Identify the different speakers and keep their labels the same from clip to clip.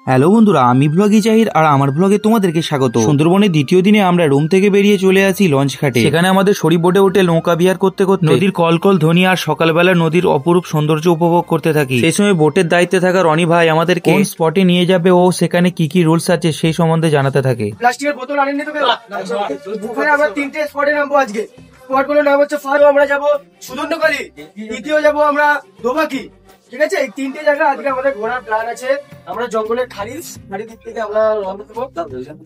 Speaker 1: Hello বন্ধুরা, আমি ব্লগি জাহির আর আমার ব্লগে তোমাদেরকে স্বাগত। সুন্দরবনের দ্বিতীয় দিনে আমরা রুম থেকে বেরিয়ে চলে আসি লঞ্চ ঘাটে। সেখানে আমাদের সরি বোটে উঠে নৌকা বিহার করতে করতে নদীর কলকল ধ্বনি আর সকালবেলা নদীর অপরূপ সৌন্দর্য উপভোগ করতে থাকি। সেই সময় বোটের দায়িত্বে থাকা রনি ভাই আমাদেরকে কোন স্পটে নিয়ে যাবে ও সেখানে কি কি রুলস আছে সেই সম্বন্ধে জানাতে থাকে।
Speaker 2: প্লাস্টিকের বোতল আনেননি তো কেউ? ওখানে আমরা 3টে স্পটে নামবো আজকে। স্পটগুলোর নাম হচ্ছে ফার্স্ট আমরা যাবো সুদর্ণকালী, দ্বিতীয় যাবো আমরা দোবাকি। ঠিক আছে, এই 3টে জায়গা আজকে আমাদের ঘোরার প্ল্যান আছে। আমরা জঙ্গলের খাড়ি দিক থেকে আমরা রওনা দেবো।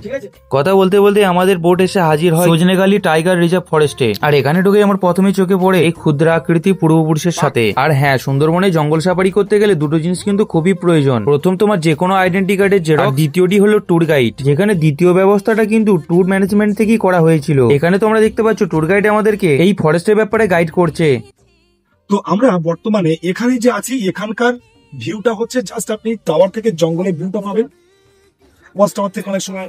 Speaker 2: ঠিক আছে,
Speaker 1: কথা বলতে বলতে আমাদের বোট এসে হাজির হয় সজনেখালি টাইগার রিজার্ভ ফরেস্টে। আর এখানে ঢুকে আমার প্রথমে চোখে পড়ে এই ক্ষুদ্র আকৃতি পূর্বপুরুষের সাথে। আর হ্যাঁ, সুন্দরবনে জঙ্গল সাফারি করতে গেলে দুটো জিনিস কিন্তু খুবই প্রয়োজন। প্রথম তোমার যে কোনো আইডেন্টি কার্ডের জেরক্স, দ্বিতীয়টি হলো ট্যুর গাইড, যেখানে দ্বিতীয় ব্যবস্থাটা কিন্তু ট্যুর ম্যানেজমেন্ট থেকেই করা হয়েছিল। এখানে তোমরা দেখতে পাচ্ছ ট্যুর গাইড আমাদেরকে এই ফরেস্টের ব্যাপারে গাইড করছে।
Speaker 3: তো আমরা বর্তমানে এখানে যে আছি, এখানকার ভিউটা হচ্ছে জাস্ট আপনি টাওয়ার থেকে জঙ্গলের ভিউটা পাবেন। ওয়াচ টাওয়ার থেকে অনেক সময়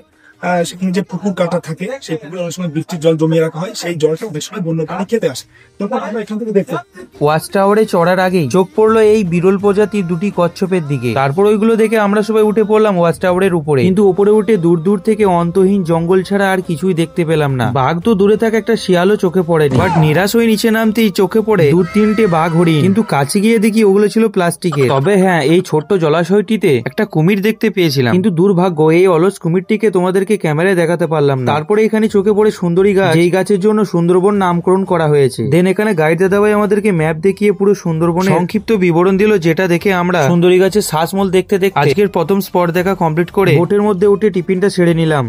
Speaker 3: সেখানে যে পুকুর কাটা থাকে, সেই পুকুরে অনেক সময় বৃষ্টির জল জমিয়ে রাখা হয়, সেই জলটা অনেক সময় বন্যপ্রাণী খেতে আসে। তখন আমরা এখান থেকে দেখতে
Speaker 1: ওয়াচ টাওয়ারে চড়ার আগেই চোখ পড়লো এই বিরল প্রজাতির দুটি কচ্ছপের দিকে। তারপর ওইগুলো দেখে আমরা সবাই উঠে পড়লাম ওয়াচ টাওয়ারের উপরে। কিন্তু উপরে উঠে দূর দূর থেকে অন্তহীন জঙ্গল ছাড়া আর কিছুই দেখতে পেলাম না। বাঘ তো দূরে থাকা একটা শিয়ালও চোখে পড়েনি, বাট নিরাশ হয়ে নিচে নামতেই চোখে পড়ে 2-3টে বাঘ হরিণ। কিন্তু কাছে গিয়ে দেখি ওগুলো ছিল প্লাস্টিকের। তবে হ্যাঁ, এই ছোট্ট জলাশয়টিতে একটা কুমির দেখতে পেয়েছিলাম, কিন্তু দুর্ভাগ্য এই অলস কুমিরটিকে তোমাদেরকে ক্যামেরায় দেখাতে পারলাম না। তারপরে এখানে চোখে পড়ে সুন্দরী গাছ, যেই গাছের জন্য সুন্দরবন নামকরণ করা হয়েছে। দেন এখানে গাইড দাদাভাই আমাদেরকে ম্যাপ দেখিয়ে পুরো সুন্দরবনের সংক্ষিপ্ত বিবরণ দিল, যেটা দেখে আমরা সুন্দরী গাছের শ্বাসমূল দেখতে দেখতে আজকের প্রথম স্পট দেখা কমপ্লিট করে বোটের মধ্যে উঠে টিফিনটা সেরে নিলাম।